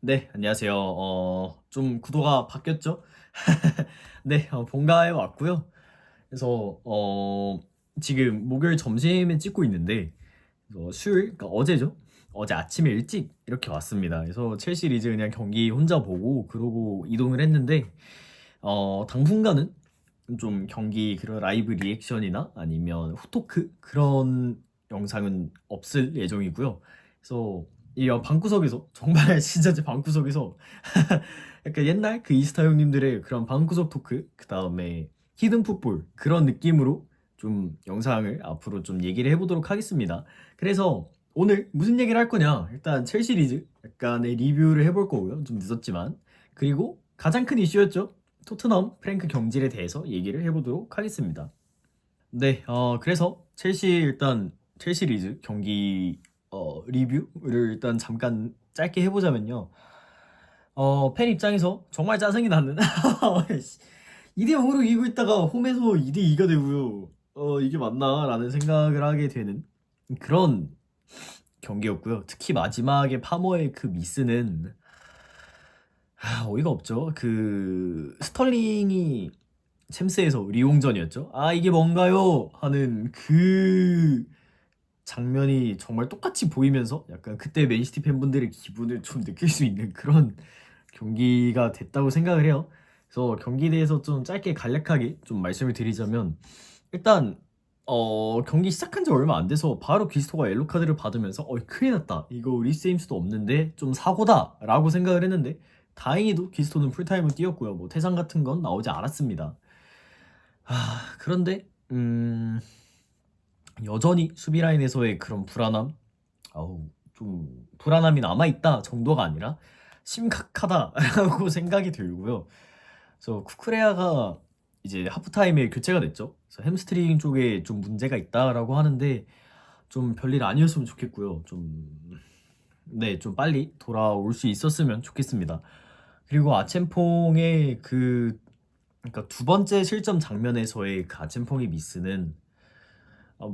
네, 안녕하세요. 좀 구도가 바뀌었죠? 네, 본가에 왔고요. 그래서 지금 목요일 점심에 찍고 있는데 그러니까 어제죠? 어제 아침에 일찍 이렇게 왔습니다. 그래서 첼시 리즈 그냥 경기 혼자 보고 그러고 이동을 했는데 당분간은 좀 경기 그런 라이브 리액션이나 아니면 후토크 그런 영상은 없을 예정이고요. 그래서 이 방구석에서 정말 진짜 제 방구석에서 약간 옛날 그 이스타 형님들의 그런 방구석 토크 그 다음에 히든 풋볼 그런 느낌으로 좀 영상을 앞으로 좀 얘기를 해보도록 하겠습니다. 그래서 오늘 무슨 얘기를 할 거냐? 일단 첼시 리즈 약간의 리뷰를 해볼 거고요. 좀 늦었지만 그리고 가장 큰 이슈였죠. 토트넘 프랭크 경질에 대해서 얘기를 해보도록 하겠습니다. 네, 그래서 첼시 리즈 경기 리뷰를 일단 잠깐 짧게 해보자면요. 팬 입장에서 정말 짜증이 나는 2대 0으로 이기고 있다가 홈에서 2대 2가 되고요. 이게 맞나라는 생각을 하게 되는 그런 경기였고요. 특히 마지막에 파머의 그 미스는 어이가 없죠. 그 스털링이 챔스에서 리옹전이었죠. 아 이게 뭔가요? 하는 그 장면이 정말 똑같이 보이면서 약간 그때 맨시티 팬분들의 기분을 좀 느낄 수 있는 그런 경기가 됐다고 생각을 해요. 그래서 경기에 대해서 좀 짧게 간략하게 좀 말씀을 드리자면 일단 경기 시작한 지 얼마 안 돼서 바로 기스토가 옐로 카드를 받으면서 큰일 났다. 이거 리스임스도 없는데 좀 사고다라고 생각을 했는데 다행히도 기스토는 풀타임을 뛰었고요. 뭐 퇴장 같은 건 나오지 않았습니다. 그런데 여전히 수비 라인에서의 그런 불안함, 좀 불안함이 남아 있다 정도가 아니라 심각하다라고 생각이 들고요. 그래서 쿠쿠레아가 이제 하프타임에 교체가 됐죠. 그래서 햄스트링 쪽에 좀 문제가 있다라고 하는데 좀 별일 아니었으면 좋겠고요. 네, 좀 빨리 돌아올 수 있었으면 좋겠습니다. 그리고 아첸퐁의 그러니까 두 번째 실점 장면에서의 그 아첸퐁의 미스는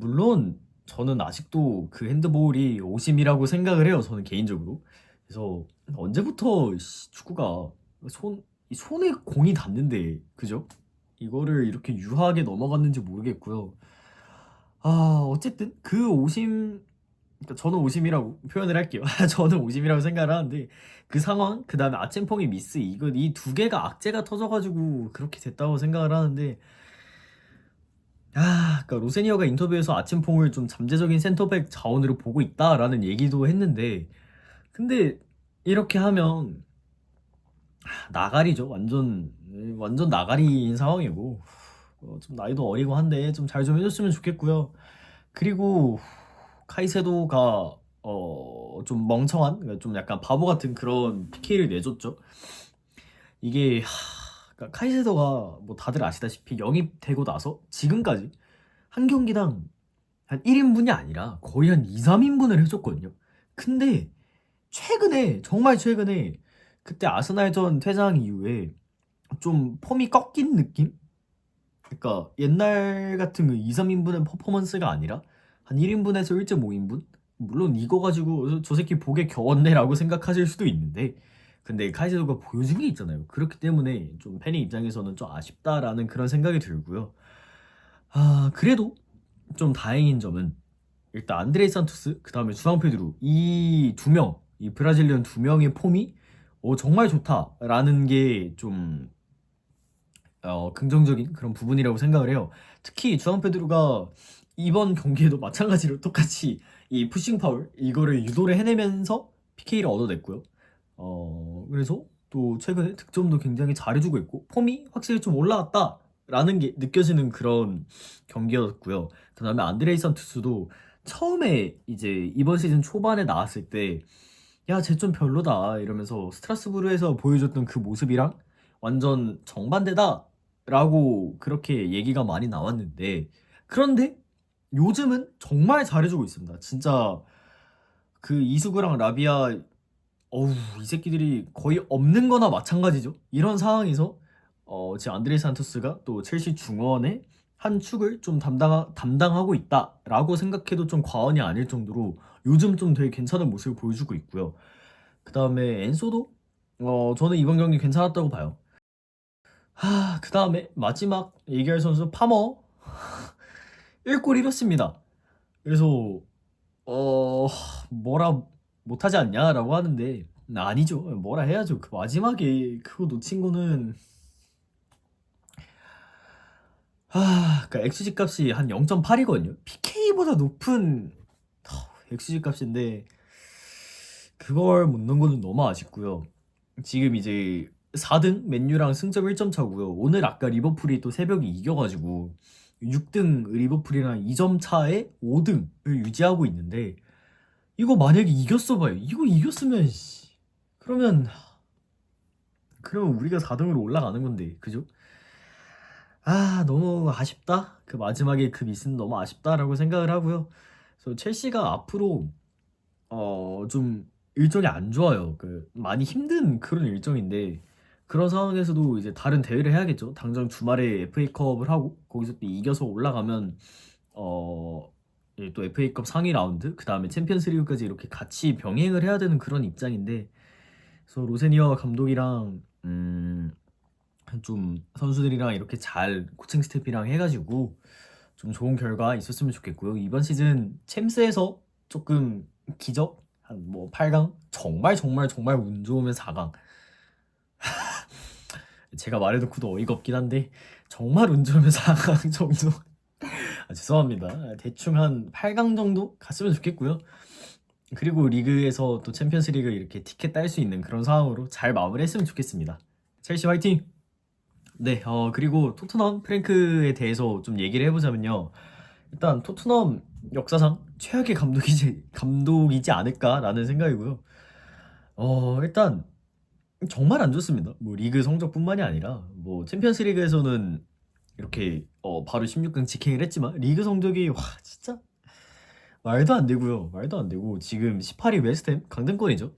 물론 저는 아직도 그 핸드볼이 오심이라고 생각을 해요. 저는 개인적으로. 그래서 언제부터 축구가 이 손에 공이 닿는데 그죠? 이거를 이렇게 유하게 넘어갔는지 모르겠고요. 어쨌든 그 오심, 그러니까 저는 오심이라고 표현을 할게요. 저는 오심이라고 생각을 하는데 그 상황, 그 다음에 아첸펑의 미스, 이 두 개가 악재가 터져가지고 그렇게 됐다고 생각을 하는데 그러니까 로세니어가 인터뷰에서 아침퐁을 좀 잠재적인 센터백 자원으로 보고 있다라는 얘기도 했는데, 근데 이렇게 하면 나가리죠. 완전 나가리인 상황이고, 좀 나이도 어리고 한데 좀 잘 좀 해줬으면 좋겠고요. 그리고 카이세도가 좀 멍청한, 그러니까 좀 약간 바보 같은 그런 PK를 내줬죠. 이게 그러니까 카이세도가 뭐 다들 아시다시피 영입되고 나서 지금까지 한 경기당 한 1인분이 아니라 거의 한 2, 3인분을 해줬거든요. 근데 최근에 정말 최근에 그때 아스날전 퇴장 이후에 좀 폼이 꺾인 느낌? 그러니까 옛날 같은 그 2, 3인분의 퍼포먼스가 아니라 한 1인분에서 1.5인분? 물론 이거 가지고 저 새끼 복에 겨웠네라고 생각하실 수도 있는데 근데 카이세도가 보여준 게 있잖아요. 그렇기 때문에 좀 팬의 입장에서는 좀 아쉽다라는 그런 생각이 들고요. 그래도 좀 다행인 점은 일단 안드레이 산토스 그다음에 주앙 페드루 이 두 명, 이 브라질리언 두 명의 폼이 정말 좋다라는 게 좀 긍정적인 그런 부분이라고 생각을 해요. 특히 주앙 페드루가 이번 경기에도 마찬가지로 똑같이 이 푸싱 파울 이거를 유도를 해내면서 PK를 얻어냈고요. 그래서 또 최근에 득점도 굉장히 잘해주고 있고 폼이 확실히 좀 올라왔다라는 게 느껴지는 그런 경기였고요. 그다음에 안드레이 산토스도 처음에 이제 이번 시즌 초반에 나왔을 때 야, 쟤 좀 별로다 이러면서 스트라스부르에서 보여줬던 그 모습이랑 완전 정반대다라고 그렇게 얘기가 많이 나왔는데 그런데 요즘은 정말 잘해주고 있습니다. 진짜 그 이수구랑 라비아 이 새끼들이 거의 없는 거나 마찬가지죠. 이런 상황에서 지금 안드레 산토스가 또 첼시 중원의 한 축을 좀 담당하고 있다라고 생각해도 좀 과언이 아닐 정도로 요즘 좀 되게 괜찮은 모습을 보여주고 있고요. 그 다음에 엔소도 저는 이번 경기 괜찮았다고 봐요. 그 다음에 마지막 얘기할 선수 파머 1골 잃었습니다. 그래서 어 뭐라 못하지 않냐라고 하는데 아니죠. 뭐라 해야죠. 그 마지막에 그거 놓친 거는 그러니까 XG 값이 한 0.8이거든요. PK보다 높은 XG 값인데 그걸 못 넣은 거는 너무 아쉽고요. 지금 이제 4등 맨유랑 승점 1점 차고요. 오늘 아까 리버풀이 또 새벽에 이겨가지고 6등 리버풀이랑 2점 차에 5등을 유지하고 있는데 이거 만약에 이겼어 봐요. 이거 이겼으면 그러면 우리가 4등으로 올라가는 건데 그죠? 너무 아쉽다. 그 마지막에 그 미스는 너무 아쉽다라고 생각을 하고요. 그래서 첼시가 앞으로 좀 일정이 안 좋아요. 그 많이 힘든 그런 일정인데 그런 상황에서도 이제 다른 대회를 해야겠죠. 당장 주말에 FA컵을 하고 거기서 또 이겨서 올라가면 어, 또 FA컵 상위 라운드 그다음에 챔피언스리그까지 이렇게 같이 병행을 해야 되는 그런 입장인데 그래서 로세니어 감독이랑 좀 선수들이랑 이렇게 잘 코칭 스태프랑 해가지고 좀 좋은 결과 있었으면 좋겠고요. 이번 시즌 챔스에서 조금 기적 한 뭐 8강 정말 정말 정말 운 좋으면 4강 제가 말해놓고도 어이가 없긴 한데 정말 운 좋으면 4강 정도 죄송합니다. 대충 한 8강 정도 갔으면 좋겠고요. 그리고 리그에서 또 챔피언스 리그 이렇게 티켓 딸 수 있는 그런 상황으로 잘 마무리했으면 좋겠습니다. 첼시 화이팅! 네, 그리고 토트넘 프랭크에 대해서 좀 얘기를 해보자면요. 일단 토트넘 역사상 최악의 감독이지 않을까라는 생각이고요. 일단 정말 안 좋습니다. 뭐 리그 성적뿐만이 아니라 뭐 챔피언스 리그에서는 이렇게 바로 16강 직행을 했지만 리그 성적이 와 진짜 말도 안 되고요. 말도 안 되고 지금 18위 웨스트햄 강등권이죠.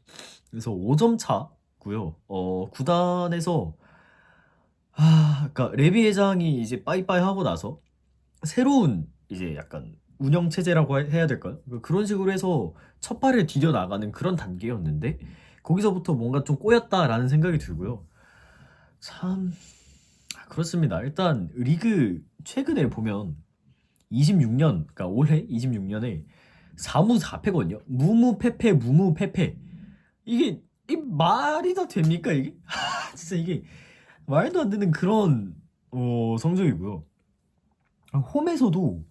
그래서 5점 차고요. 구단에서 그러니까 레비 회장이 이제 빠이빠이 하고 나서 새로운 이제 약간 운영 체제라고 해야 될까요? 그런 식으로 해서 첫 발을 디뎌 나가는 그런 단계였는데 거기서부터 뭔가 좀 꼬였다라는 생각이 들고요. 참 그렇습니다. 일단 리그 최근에 보면 26년, 그러니까 올해 26년에 4무 4패거든요. 무무패패 무무패패. 이게 이 말이 다 됩니까 이게? 진짜 이게 말도 안 되는 그런 성적이고요. 홈에서도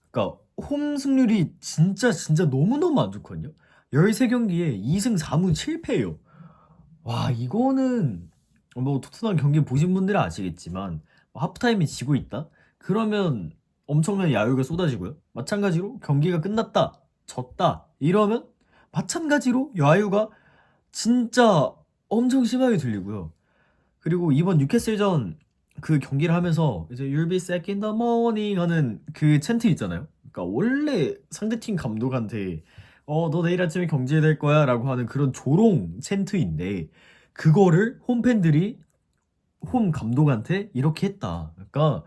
그러니까 홈 승률이 진짜 진짜 너무너무 안 좋거든요. 13경기에 2승 4무 7패예요. 와, 이거는 뭐 토트넘 경기 보신 분들은 아시겠지만 뭐 하프타임에 지고 있다? 그러면 엄청난 야유가 쏟아지고요. 마찬가지로 경기가 끝났다, 졌다 이러면 마찬가지로 야유가 진짜 엄청 심하게 들리고요. 그리고 이번 뉴캐슬전 그 경기를 하면서 이제 You'll be back in the morning 하는 그 챈트 있잖아요. 그러니까 원래 상대팀 감독한테 너 내일 아침에 경기될 거야 라고 하는 그런 조롱 챈트인데 그거를 홈팬들이 홈 감독한테 이렇게 했다. 그러니까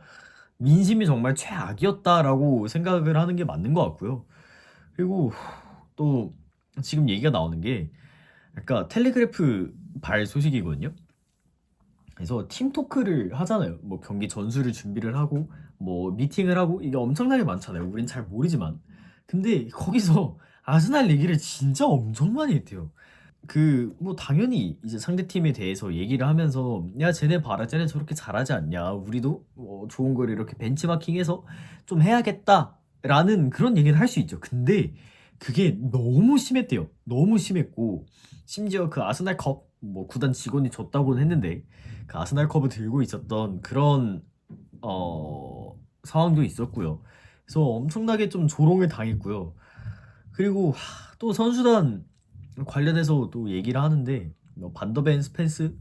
민심이 정말 최악이었다라고 생각을 하는 게 맞는 것 같고요. 그리고 또 지금 얘기가 나오는 게 그러니까 텔레그래프 발 소식이거든요. 그래서 팀 토크를 하잖아요. 뭐 경기 전술을 준비를 하고 뭐 미팅을 하고 이게 엄청나게 많잖아요. 우린 잘 모르지만. 근데 거기서 아스날 얘기를 진짜 엄청 많이 했대요. 그 뭐 당연히 이제 상대팀에 대해서 얘기를 하면서 야 쟤네 봐라 쟤네 저렇게 잘하지 않냐 우리도 좋은 걸 이렇게 벤치마킹해서 좀 해야겠다라는 그런 얘기는 할 수 있죠. 근데 그게 너무 심했대요. 너무 심했고 심지어 그 아스날컵 뭐 구단 직원이 줬다고는 했는데 그 아스날컵을 들고 있었던 그런 상황도 있었고요. 그래서 엄청나게 좀 조롱을 당했고요. 그리고 또 선수단 관련해서 또 얘기를 하는데 반더벤 스펜스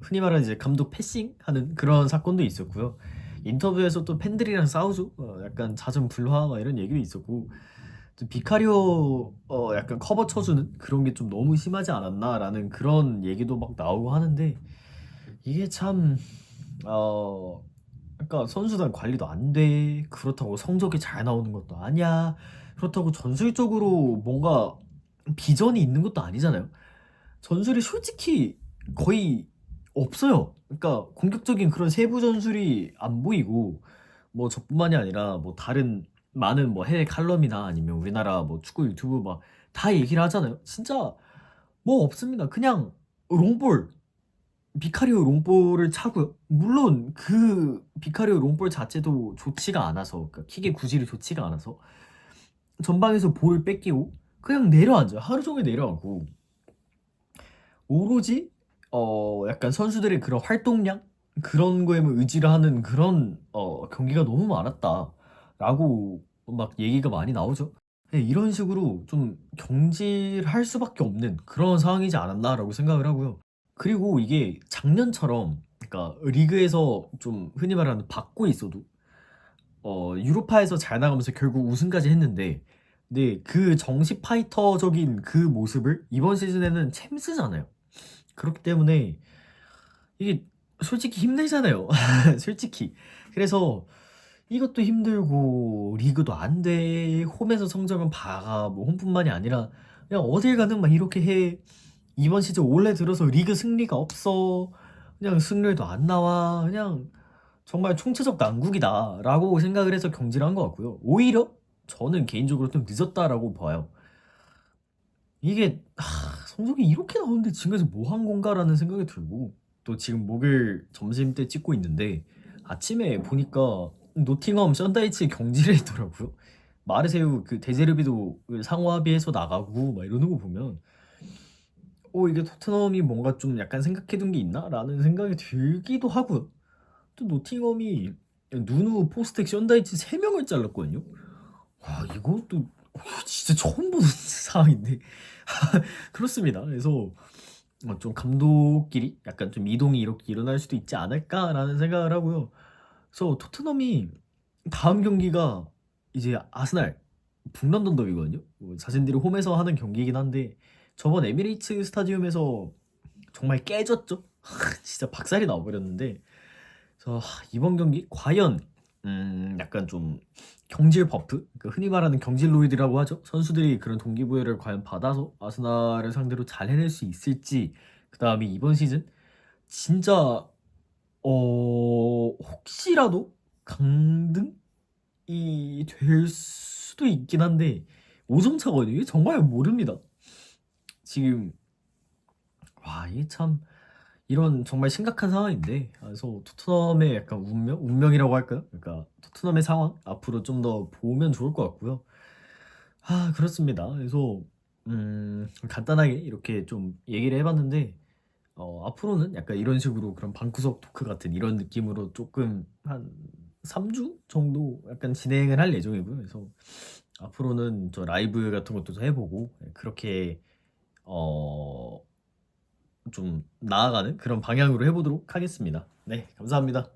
흔히 말하는 이제 감독 패싱하는 그런 사건도 있었고요. 인터뷰에서 또 팬들이랑 싸우죠. 약간 자존 불화 막 이런 얘기도 있었고 좀 비카리오 약간 커버 쳐주는 그런 게 좀 너무 심하지 않았나라는 그런 얘기도 막 나오고 하는데 이게 참 그러니까 선수단 관리도 안 돼. 그렇다고 성적이 잘 나오는 것도 아니야. 그렇다고 전술적으로 뭔가 비전이 있는 것도 아니잖아요. 전술이 솔직히 거의 없어요. 그러니까 공격적인 그런 세부 전술이 안 보이고 뭐 저뿐만이 아니라 뭐 다른 많은 뭐 해외 칼럼이나 아니면 우리나라 뭐 축구 유튜브 막 다 얘기를 하잖아요. 진짜 뭐 없습니다. 그냥 롱볼, 비카리오 롱볼을 차고요. 물론 그 비카리오 롱볼 자체도 좋지가 않아서, 그러니까 킥의 구질이 좋지가 않아서 전방에서 볼을 뺏기고 그냥 내려앉아요. 하루 종일 내려앉고 오로지 약간 선수들의 그런 활동량 그런 거에만 의지를 하는 그런 경기가 너무 많았다라고 막 얘기가 많이 나오죠. 네, 이런 식으로 좀 경질할 수밖에 없는 그런 상황이지 않았나라고 생각을 하고요. 그리고 이게 작년처럼 그러니까 리그에서 좀 흔히 말하는 받고 있어도 유로파에서 잘 나가면서 결국 우승까지 했는데 근데 그 정식 파이터적인 그 모습을 이번 시즌에는 챔스잖아요. 그렇기 때문에 이게 솔직히 힘들잖아요. 솔직히. 그래서 이것도 힘들고 리그도 안 돼. 홈에서 성적은 봐가 뭐 홈뿐만이 아니라 그냥 어딜 가든 막 이렇게 해. 이번 시즌 올해 들어서 리그 승리가 없어. 그냥 승률도 안 나와. 그냥 정말 총체적 난국이다라고 생각을 해서 경질한 것 같고요. 오히려 저는 개인적으로 좀 늦었다라고 봐요. 이게 성적이 이렇게 나오는데 지금까지 뭐 한 건가라는 생각이 들고 또 지금 목요일 점심때 찍고 있는데 아침에 보니까 노팅엄 썬다이츠 경질해 있더라고요. 마르세유 그 데제르비도 그 상호합의해서 나가고 막 이러는 거 보면 이게 토트넘이 뭔가 좀 약간 생각해둔 게 있나라는 생각이 들기도 하고요. 또 노팅엄이 누누 포스텍 썬다이츠 3명을 잘랐거든요. 와 이것도 진짜 처음 보는 상황인데 그렇습니다. 그래서 좀 감독끼리 약간 좀 이동이 이렇게 일어날 수도 있지 않을까라는 생각을 하고요. 그래서 토트넘이 다음 경기가 이제 아스날 북런던 더비거든요. 뭐 자신들이 홈에서 하는 경기이긴 한데 저번 에미레이츠 스타디움에서 정말 깨졌죠. 진짜 박살이 나버렸는데 그래서 이번 경기 과연 약간 좀 경질 버프, 그 흔히 말하는 경질로이드라고 하죠. 선수들이 그런 동기부여를 과연 받아서 아스날을 상대로 잘 해낼 수 있을지. 그다음에 이번 시즌 진짜 혹시라도 강등이 될 수도 있긴 한데 5점 차거든요. 이게 정말 모릅니다. 지금 와 이게 참 이런 정말 심각한 상황인데 그래서 토트넘의 약간 운명이라고 할까요? 그러니까 토트넘의 상황 앞으로 좀 더 보면 좋을 것 같고요. 그렇습니다. 그래서 간단하게 이렇게 좀 얘기를 해봤는데 앞으로는 약간 이런 식으로 그런 방구석 토크 같은 이런 느낌으로 조금 한 3주 정도 약간 진행을 할 예정이고요. 그래서 앞으로는 저 라이브 같은 것도 좀 해보고 그렇게 어, 좀 나아가는 그런 방향으로 해보도록 하겠습니다. 네, 감사합니다.